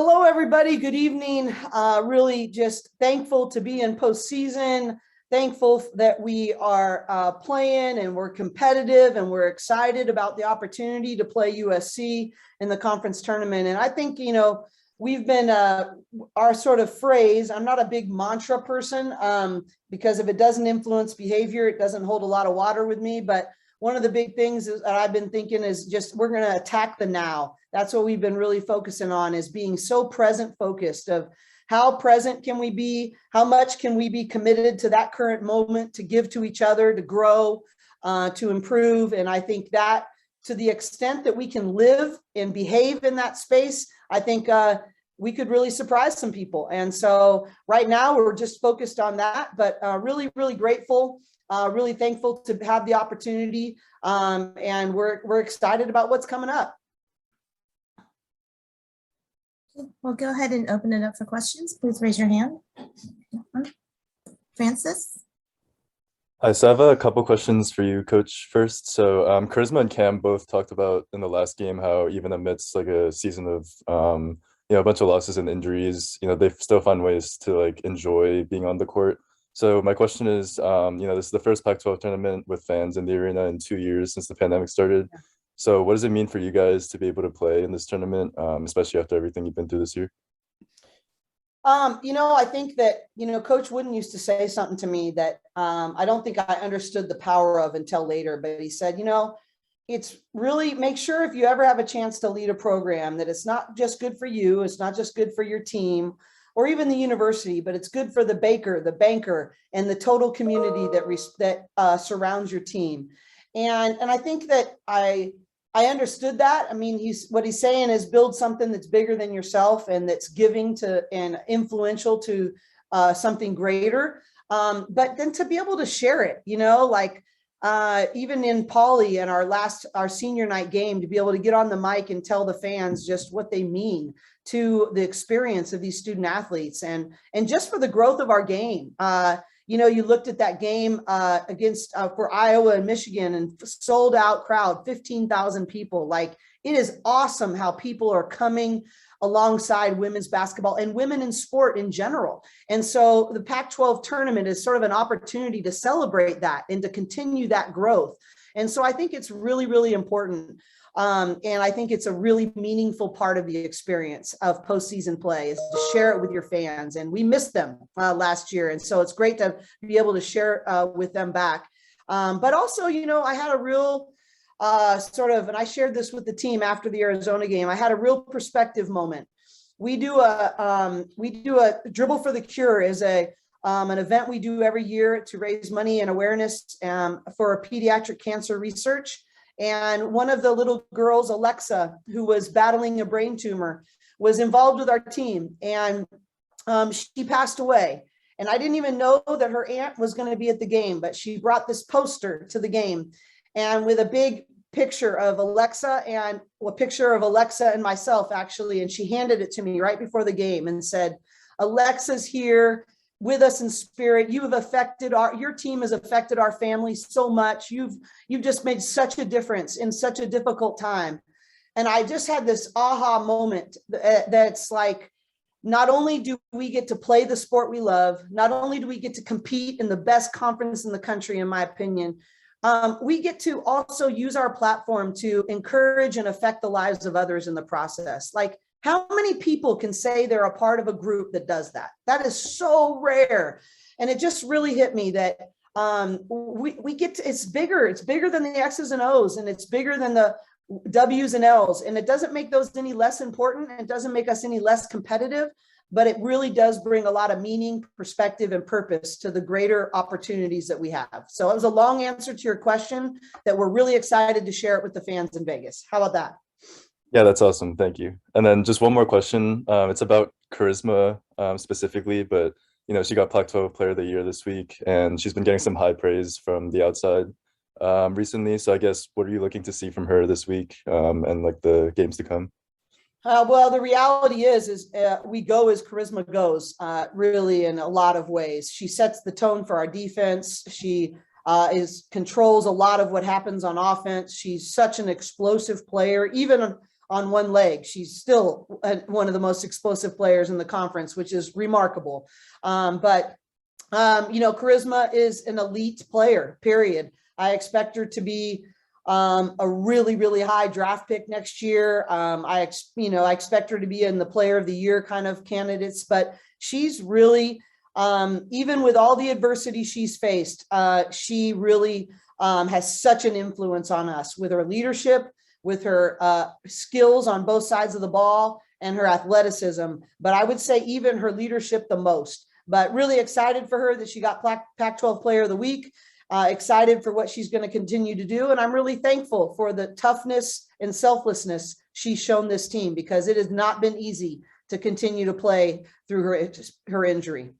Hello, everybody. Good evening. Really just thankful to be in postseason, thankful that we are playing and we're competitive and we're excited about the opportunity to play USC in the conference tournament. And I think, we've been our sort of phrase, I'm not a big mantra person because if it doesn't influence behavior, it doesn't hold a lot of water with me. But one of the big things that I've been thinking is just we're going to attack the now. That's what we've been really focusing on, is being so present focused of how present can we be? How much can we be committed to that current moment to give to each other, to grow, to improve? And I think that to the extent that we can live and behave in that space, I think we could really surprise some people. And so right now we're just focused on that, but really, really grateful. Really thankful to have the opportunity, and we're excited about what's coming up. We'll go ahead and open it up for questions. Please raise your hand. Francis? Hi, so I have a couple questions for you, Coach, first. So Charisma and Cam both talked about in the last game how even amidst like a season of a bunch of losses and injuries, they still find ways to like enjoy being on the court. So my question is, this is the first Pac-12 tournament with fans in the arena in 2 years since the pandemic started. Yeah. So what does it mean for you guys to be able to play in this tournament, especially after everything you've been through this year? I think that, Coach Wooden used to say something to me that I don't think I understood the power of until later, but he said, it's really make sure if you ever have a chance to lead a program that it's not just good for you, it's not just good for your team, or even the university, but it's good for the baker, the banker, and the total community that surrounds your team. And I think that I understood that. I mean, what he's saying is build something that's bigger than yourself and that's giving to and influential to something greater. But then to be able to share it, even in Poly and our senior night game, to be able to get on the mic and tell the fans just what they mean to the experience of these student athletes and just for the growth of our game. You looked at that game against for Iowa and Michigan and sold out crowd, 15,000 people. Like, it is awesome how people are coming alongside women's basketball and women in sport in general. And so the Pac-12 tournament is sort of an opportunity to celebrate that and to continue that growth. And so I think it's really, really important. And I think it's a really meaningful part of the experience of postseason play is to share it with your fans. And we missed them last year. And so it's great to be able to share with them back. But also, I had a real and I shared this with the team after the Arizona game, I had a real perspective moment. We do a Dribble for the Cure is an event we do every year to raise money and awareness for pediatric cancer research. And one of the little girls, Alexa, who was battling a brain tumor, was involved with our team, and she passed away. And I didn't even know that her aunt was going to be at the game, but she brought this poster to the game, and with a big picture of Alexa and a picture of Alexa and myself, actually, and she handed it to me right before the game and said, "Alexa's here with us in spirit. You have affected your team has affected our family so much. You've just made such a difference in such a difficult time." And I just had this aha moment that's like, not only do we get to play the sport we love, not only do we get to compete in the best conference in the country, in my opinion, we get to also use our platform to encourage and affect the lives of others in the process. Like, how many people can say they're a part of a group that does that? That is so rare. And it just really hit me that we get to, it's bigger than the X's and O's, and it's bigger than the W's and L's. And it doesn't make those any less important. It doesn't make us any less competitive, but it really does bring a lot of meaning, perspective, and purpose to the greater opportunities that we have. So it was a long answer to your question that we're really excited to share it with the fans in Vegas. How about that? Yeah, that's awesome. Thank you. And then just one more question. It's about Charisma specifically, but she got Pac-12 Player of the Year this week, and she's been getting some high praise from the outside recently. So I guess, what are you looking to see from her this week and like the games to come? Well, the reality is we go as Charisma goes, really, in a lot of ways. She sets the tone for our defense. She controls a lot of what happens on offense. She's such an explosive player, even on one leg. She's still one of the most explosive players in the conference, which is remarkable. But Charisma is an elite player, period. I expect her to be a really, really high draft pick next year. I expect her to be in the player of the year kind of candidates, but she's really, even with all the adversity she's faced, she really has such an influence on us with her leadership, with her skills on both sides of the ball, and her athleticism. But I would say even her leadership the most. But really excited for her that she got Pac-12 Player of the Week. Excited for what she's going to continue to do. And I'm really thankful for the toughness and selflessness she's shown this team, because it has not been easy to continue to play through her injury.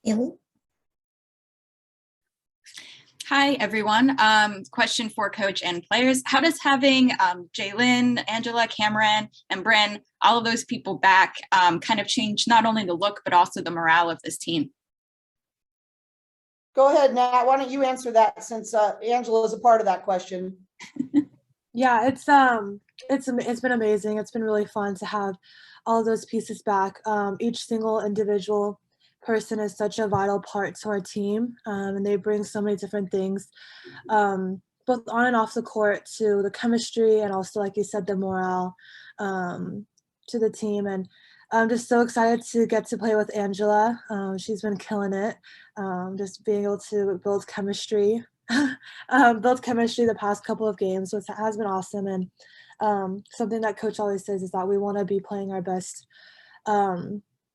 Haley? Hi, everyone. Question for coach and players. How does having Jalen, Angela, Cameron, and Bryn, all of those people back kind of change not only the look, but also the morale of this team? Go ahead, Nat. Why don't you answer that, since Angela is a part of that question? Yeah, it's been amazing. It's been really fun to have all of those pieces back. Each single individual person is such a vital part to our team, and they bring so many different things, both on and off the court, to the chemistry and also, like you said, the morale to the team. And I'm just so excited to get to play with Angela. She's been killing it, just being able to build chemistry the past couple of games, so it has been awesome. And something that coach always says is that we want to be playing our best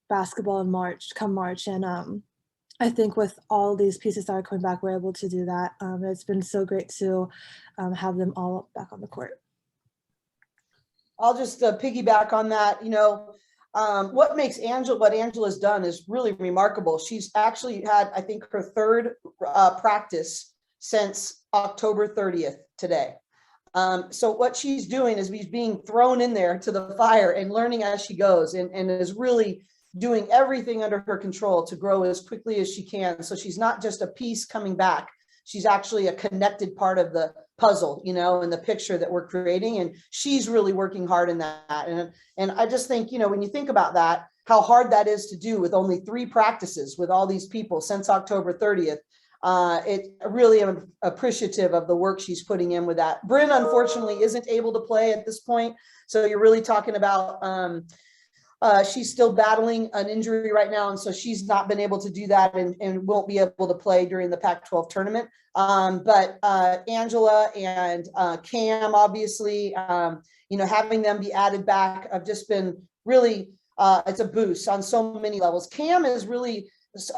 basketball in come March. And I think with all these pieces that are coming back, we're able to do that. It's been so great to have them all back on the court. I'll just piggyback on that. What makes what Angela's done is really remarkable. She's actually had, I think, her third practice since October 30th today. So what she's doing is she's being thrown in there to the fire and learning as she goes, and is really doing everything under her control to grow as quickly as she can. So she's not just a piece coming back. She's actually a connected part of the puzzle, in the picture that we're creating. And she's really working hard in that. And I just think, when you think about that, how hard that is to do with only 3 practices with all these people since October 30th. It really am appreciative of the work she's putting in with that. Bryn, unfortunately, isn't able to play at this point. So you're really talking about, she's still battling an injury right now, and so she's not been able to do that, and won't be able to play during the Pac-12 tournament. But Angela and Cam, obviously, having them be added back, I've just been really, it's a boost on so many levels. Cam is really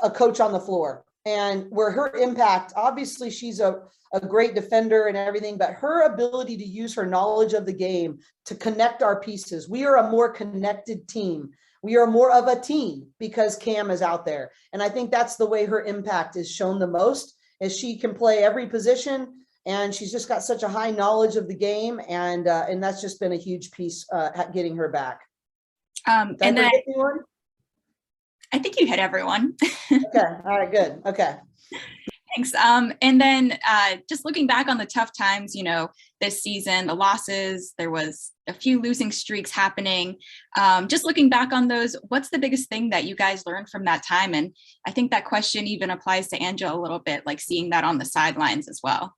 a coach on the floor, and where her impact, obviously she's a great defender and everything, but her ability to use her knowledge of the game to connect our pieces. We are a more connected team. We are more of a team because Cam is out there. And I think that's the way her impact is shown the most, is she can play every position, and she's just got such a high knowledge of the game. And that's just been a huge piece getting her back. And then I think you hit everyone. Okay. All right, good. Okay. Thanks. And then just looking back on the tough times, this season, the losses, there was a few losing streaks happening. Just looking back on those, what's the biggest thing that you guys learned from that time? And I think that question even applies to Angela a little bit, like seeing that on the sidelines as well.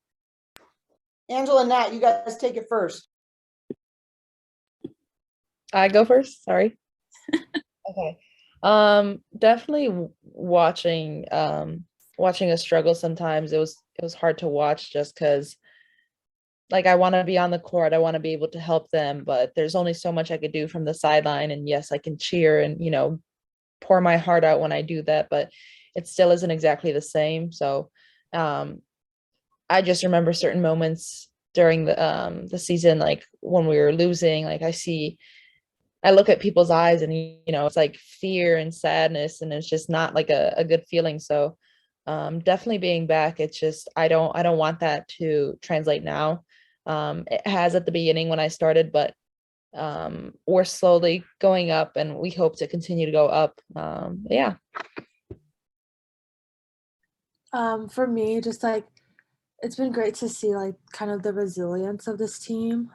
Angela and Nat, you guys take it first. I go first. Sorry. Okay. Definitely watching us struggle sometimes. It was hard to watch, just because, like, I want to be on the court, I want to be able to help them, but there's only so much I could do from the sideline. And yes, I can cheer and pour my heart out when I do that, but it still isn't exactly the same. So I just remember certain moments during the season, like when we were losing, like I look at people's eyes and it's like fear and sadness, and it's just not like a good feeling. So definitely being back, it's just I don't want that to translate now. It has at the beginning when I started, but we're slowly going up, and we hope to continue to go up. Yeah. For me, just like it's been great to see like kind of the resilience of this team,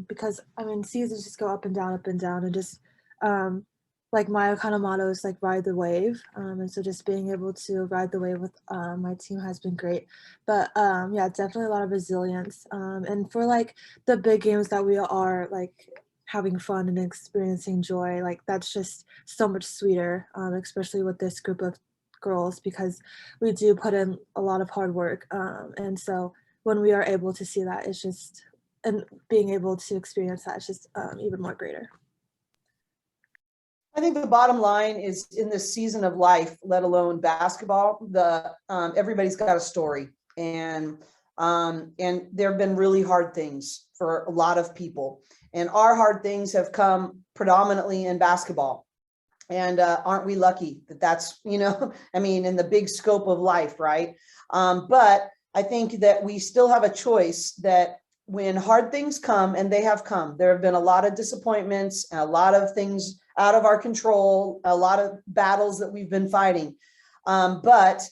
because I mean seasons just go up and down, and just like my kind of motto is like ride the wave, and so just being able to ride the wave with my team has been great. But yeah, definitely a lot of resilience, and for like the big games that we are like having fun and experiencing joy, like that's just so much sweeter, especially with this group of girls, because we do put in a lot of hard work, and so when we are able to see that, it's just, and being able to experience that, it's just even more greater. I think the bottom line is in this season of life, let alone basketball, everybody's got a story, and there have been really hard things for a lot of people, and our hard things have come predominantly in basketball. And aren't we lucky that that's, I mean, in the big scope of life, right? But I think that we still have a choice that when hard things come, and they have come, there have been a lot of disappointments, and a lot of things out of our control, a lot of battles that we've been fighting. But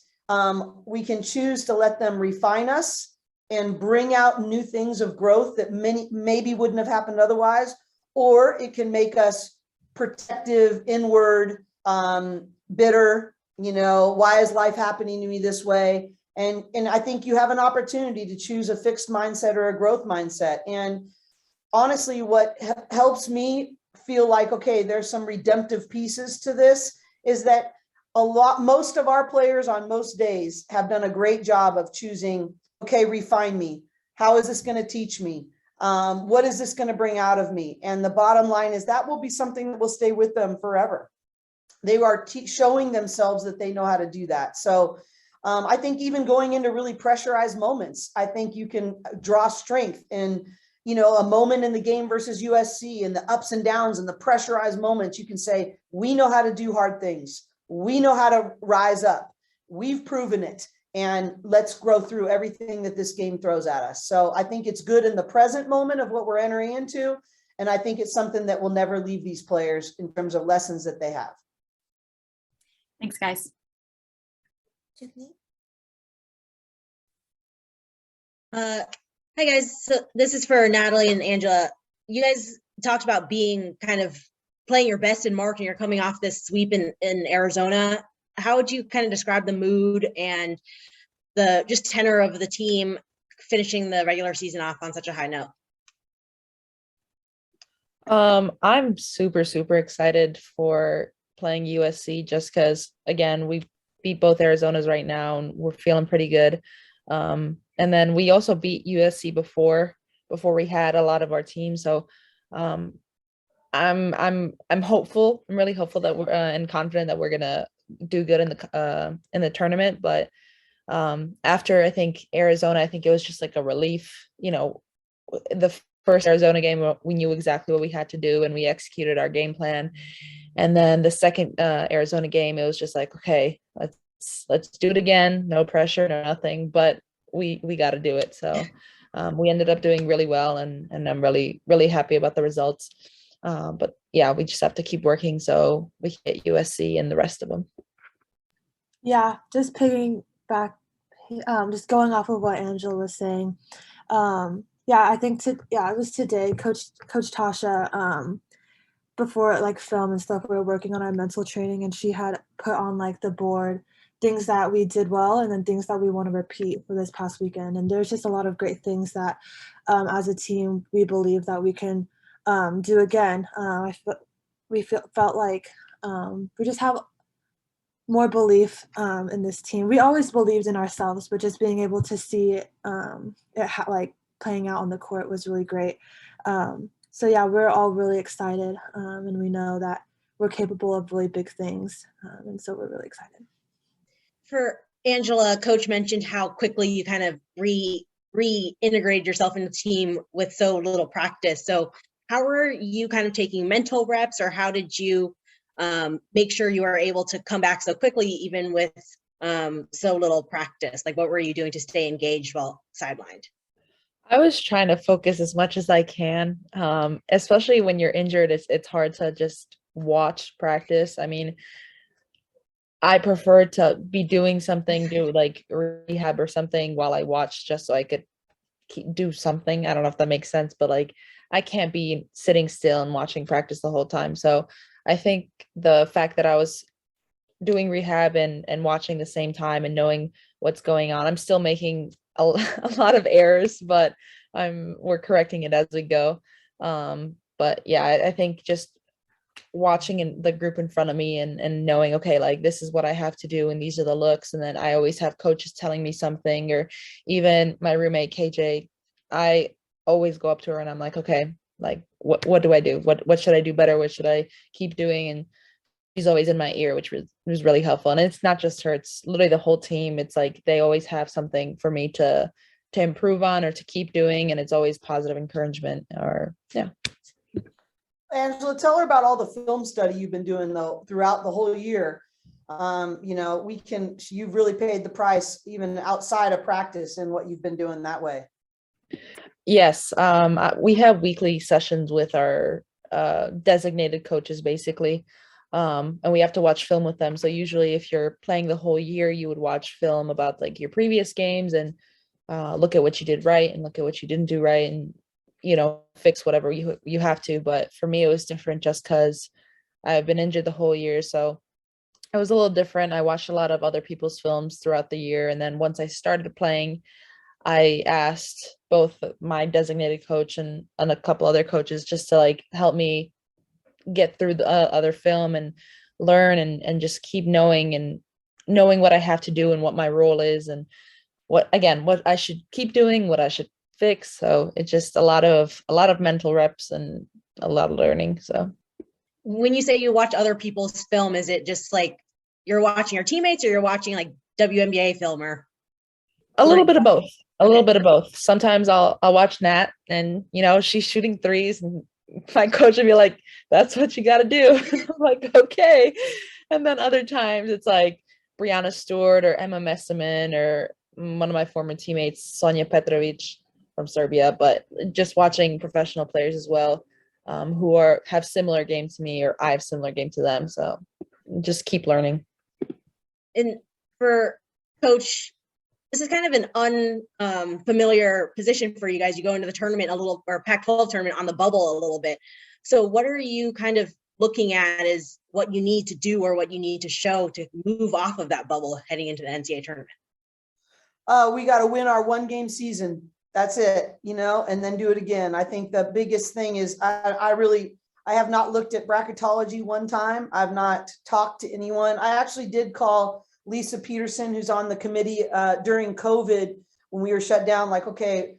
we can choose to let them refine us and bring out new things of growth that maybe wouldn't have happened otherwise, or it can make us protective, inward, bitter, why is life happening to me this way? And I think you have an opportunity to choose a fixed mindset or a growth mindset. And honestly, what helps me feel like, okay, there's some redemptive pieces to this, is that most of our players on most days have done a great job of choosing, okay, refine me. How is this going to teach me? What is this going to bring out of me? And the bottom line is that will be something that will stay with them forever. They are showing themselves that they know how to do that. So I think even going into really pressurized moments, I think you can draw strength in, a moment in the game versus USC, and the ups and downs and the pressurized moments. You can say, we know how to do hard things. We know how to rise up. We've proven it. And let's grow through everything that this game throws at us. So I think it's good in the present moment of what we're entering into. And I think it's something that will never leave these players in terms of lessons that they have. Thanks, guys. Hi guys, so this is for Natalie and Angela. You guys talked about being kind of playing your best in March, and you're coming off this sweep in Arizona. How would you kind of describe the mood and the just tenor of the team finishing the regular season off on such a high note? I'm super excited for playing USC, just because, again, we beat both Arizonas right now and we're feeling pretty good. And then we also beat USC before we had a lot of our team. So I'm hopeful. I'm really hopeful that we're and confident that we're gonna do good in the tournament. But after, I think, Arizona, I think it was just like a relief. The first Arizona game, we knew exactly what we had to do and we executed our game plan. And then the second Arizona game, it was just like, okay, let's do it again. No pressure, no nothing, but we got to do it. So we ended up doing really well, and I'm really happy about the results. But yeah, we just have to keep working so we can get USC and the rest of them. Yeah, just picking back, just going off of what Angela was saying. Yeah, I think it was today, Coach Tasha, before like film and stuff, we were working on our mental training, and she had put on like the board things that we did well and then things that we want to repeat for this past weekend. And there's just a lot of great things that as a team we believe that we can do again. Felt like we just have more belief in this team. We always believed in ourselves, but just being able to see it like playing out on the court was really great. So yeah, we're all really excited, and we know that we're capable of really big things, and so we're really excited. For Angela, Coach mentioned how quickly you kind of reintegrated yourself in the team with so little practice. So how were you kind of taking mental reps, or how did you make sure you were able to come back so quickly, even with so little practice? Like, what were you doing to stay engaged while sidelined? I was trying to focus as much as I can, especially when you're injured. It's hard to just watch practice. I mean, I prefer to be doing something, do like rehab or something while I watch, just so I could do something. I don't know if that makes sense, but like I can't be sitting still and watching practice the whole time. So I think the fact that I was doing rehab and watching the same time and knowing what's going on, I'm still making a lot of errors, but we're correcting it as we go. But yeah, I think just watching the group in front of me and knowing, okay, like this is what I have to do and these are the looks. And then I always have coaches telling me something, or even my roommate KJ, I always go up to her and I'm like, okay, like what do I do? What should I do better? What should I keep doing? And she's always in my ear, which was really helpful. And it's not just her, it's literally the whole team. It's like they always have something for me to improve on or to keep doing, and it's always positive encouragement. Or yeah. Angela, tell her about all the film study you've been doing though throughout the whole year. You've really paid the price even outside of practice and what you've been doing that way. Yes, we have weekly sessions with our designated coaches, basically, and we have to watch film with them. So usually, if you're playing the whole year, you would watch film about like your previous games and look at what you did right and look at what you didn't do right, and fix whatever you have to. But for me, it was different just because I've been injured the whole year, so it was a little different. I watched a lot of other people's films throughout the year, and then once I started playing, I asked both my designated coach and a couple other coaches just to like help me get through the other film and learn and just keep knowing what I have to do and what my role is and what I should keep doing, what I should fix. So it's just a lot of mental reps and a lot of learning. So When you say you watch other people's film, is it just like you're watching your teammates, or you're watching like WNBA film, or a little bit of both? A little bit of both. Sometimes I'll watch Nat and she's shooting threes and my coach would be like, that's what you got to do. I'm like, okay. And then other times it's like Brianna Stewart or Emma Messiman or one of my former teammates, Sonja Petrovic from Serbia, but just watching professional players as well, who have similar game to me, or I have similar game to them. So just keep learning. And for Coach, this is kind of an unfamiliar position for you guys. You go into the tournament or Pac-12 tournament on the bubble a little bit. So what are you kind of looking at as what you need to do or what you need to show to move off of that bubble heading into the NCAA tournament? We got to win our 1-game season. That's it, and then do it again. I think the biggest thing is I have not looked at bracketology one time. I've not talked to anyone. I actually did call Lisa Peterson, who's on the committee during COVID when we were shut down, like, okay,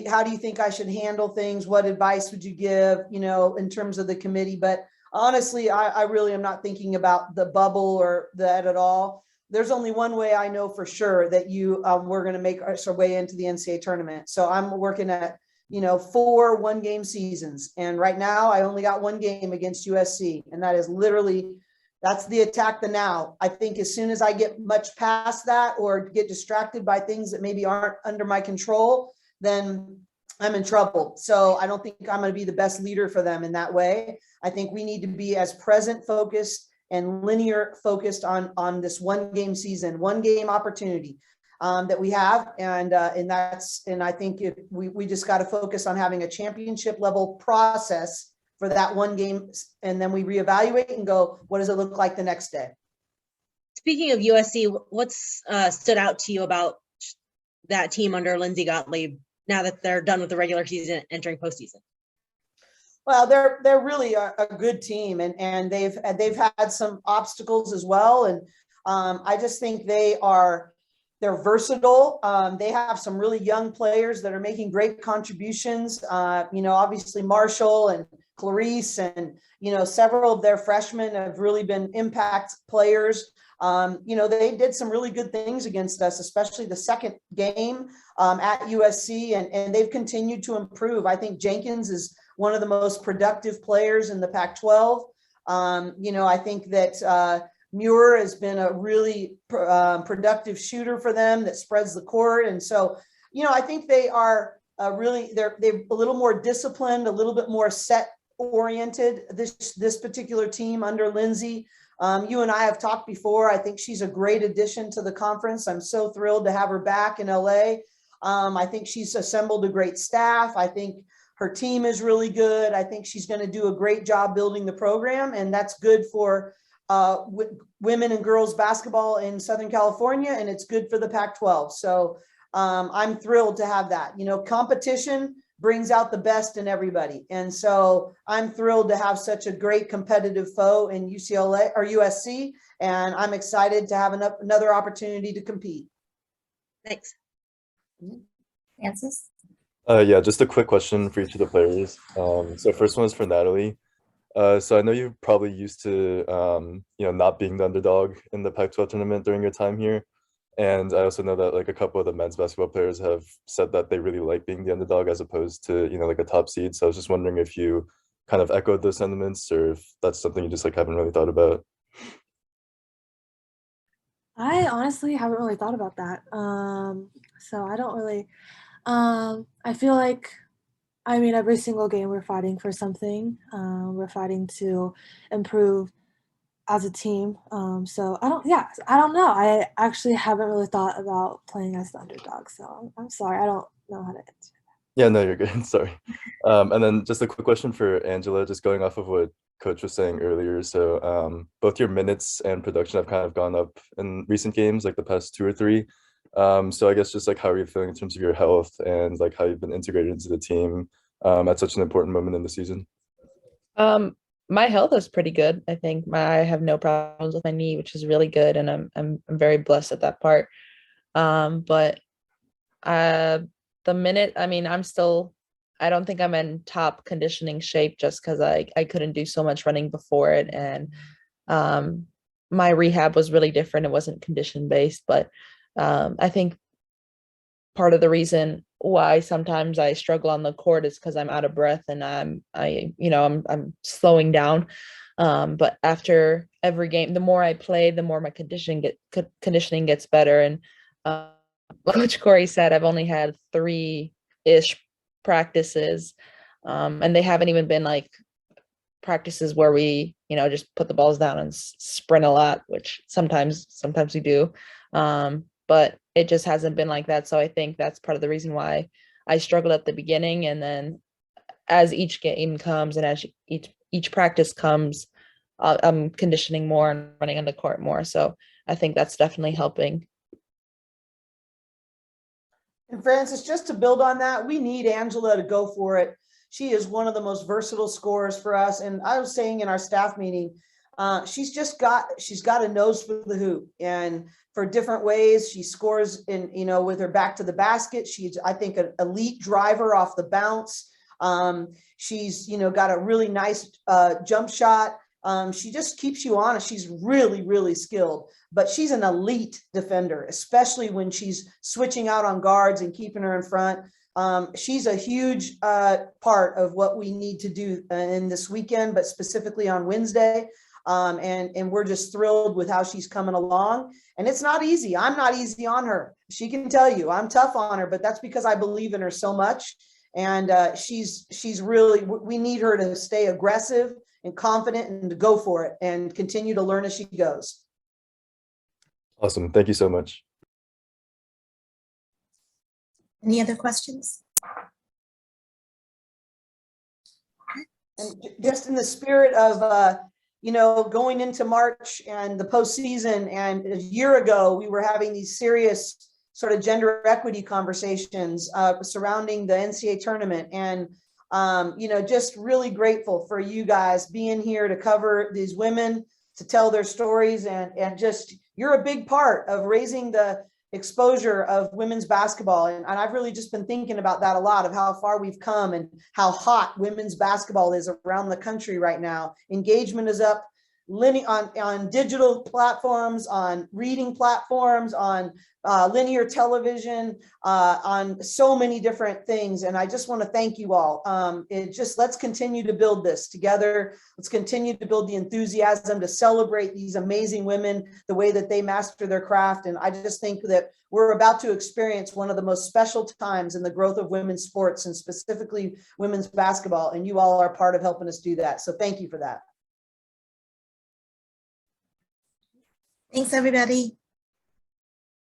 how do you think I should handle things? What advice would you give, in terms of the committee? But honestly, I really am not thinking about the bubble or that at all. There's only one way I know for sure that we're going to make our way into the NCAA tournament. So I'm working at, 4 1-game seasons. And right now I only got 1 game against USC. And that is literally, that's the attack the now. I think as soon as I get much past that or get distracted by things that maybe aren't under my control, then I'm in trouble. So I don't think I'm going to be the best leader for them in that way. I think we need to be as present focused and linear focused on this 1-game season, 1-game opportunity that we have. And I think if we just got to focus on having a championship level process for that 1 game, and then we reevaluate and go, what does it look like the next day? Speaking of USC, what's stood out to you about that team under Lindsay Gottlieb now that they're done with the regular season, entering postseason? Well, they're really a good team, and they've had some obstacles as well. And I just think they're versatile. They have some really young players that are making great contributions. Obviously Marshall and Clarice and, several of their freshmen have really been impact players. They did some really good things against us, especially the second game at USC, and they've continued to improve. I think Jenkins is one of the most productive players in the Pac-12. I think that Muir has been a really productive shooter for them that spreads the court. And so, I think they are they're a little more disciplined, a little bit more set oriented, this particular team under Lindsay. You and I have talked before. I think she's a great addition to the conference. I'm so thrilled to have her back in LA. I think she's assembled a great staff. I think her team is really good. I think she's going to do a great job building the program, and that's good for women and girls basketball in Southern California, and it's good for the Pac-12. So I'm thrilled to have that. You know, competition brings out the best in everybody. And so I'm thrilled to have such a great competitive foe in UCLA or USC, and I'm excited to have another opportunity to compete. Thanks. Francis? Yeah, just a quick question for each of the players. So first one is for Natalie. So I know you're probably used to not being the underdog in the Pac-12 tournament during your time here. And I also know that like a couple of the men's basketball players have said that they really like being the underdog as opposed to, like a top seed. So I was just wondering if you kind of echoed those sentiments or if that's something you just like haven't really thought about. I honestly haven't really thought about that. So I don't really, I feel like, every single game we're fighting for something. We're fighting to improve as a team. So I don't know. I actually haven't really thought about playing as the underdog. So I'm sorry. I don't know how to answer. Yeah, no, you're good. Sorry. And then just a quick question for Angela, just going off of what Coach was saying earlier. So both your minutes and production have kind of gone up in recent games, like the past 2 or 3. So I guess just like how are you feeling in terms of your health and like how you've been integrated into the team at such an important moment in the season? My health is pretty good. I think I have no problems with my knee, which is really good, and I'm very blessed at that part. But the minute, I don't think I'm in top conditioning shape just because I couldn't do so much running before it, and my rehab was really different. It wasn't condition based, but I think part of the reason why sometimes I struggle on the court is because I'm out of breath and I'm slowing down. But after every game, the more I play, the more my conditioning gets better. And Coach Cori said I've only had 3-ish practices, and they haven't even been like practices where we just put the balls down and sprint a lot, which sometimes we do. But it just hasn't been like that. So I think that's part of the reason why I struggled at the beginning. And then as each game comes and as each practice comes, I'm conditioning more and running on the court more. So I think that's definitely helping. And Francis, just to build on that, we need Angela to go for it. She is one of the most versatile scorers for us. And I was saying in our staff meeting, she's got a nose for the hoop, and for different ways she scores in, with her back to the basket. She's, I think, an elite driver off the bounce. She's, got a really nice jump shot. She just keeps you honest. She's really, really skilled, but she's an elite defender, especially when she's switching out on guards and keeping her in front. She's a huge part of what we need to do in this weekend, but specifically on Wednesday. And we're just thrilled with how she's coming along. And it's not easy. I'm not easy on her. She can tell you I'm tough on her, but that's because I believe in her so much. And she's really, we need her to stay aggressive and confident and to go for it and continue to learn as she goes. Awesome. Thank you so much. Any other questions? And just in the spirit of, going into March and the postseason, and a year ago, we were having these serious sort of gender equity conversations surrounding the NCAA tournament. And, just really grateful for you guys being here to cover these women, to tell their stories, and just, you're a big part of raising the exposure of women's basketball. And I've really just been thinking about that a lot, of how far we've come and how hot women's basketball is around the country right now. Engagement is up on digital platforms, on reading platforms, on linear television, on so many different things. And I just want to thank you all. Let's continue to build this together. Let's continue to build the enthusiasm to celebrate these amazing women, the way that they master their craft. And I just think that we're about to experience one of the most special times in the growth of women's sports, and specifically women's basketball. And you all are part of helping us do that. So thank you for that. Thanks, everybody.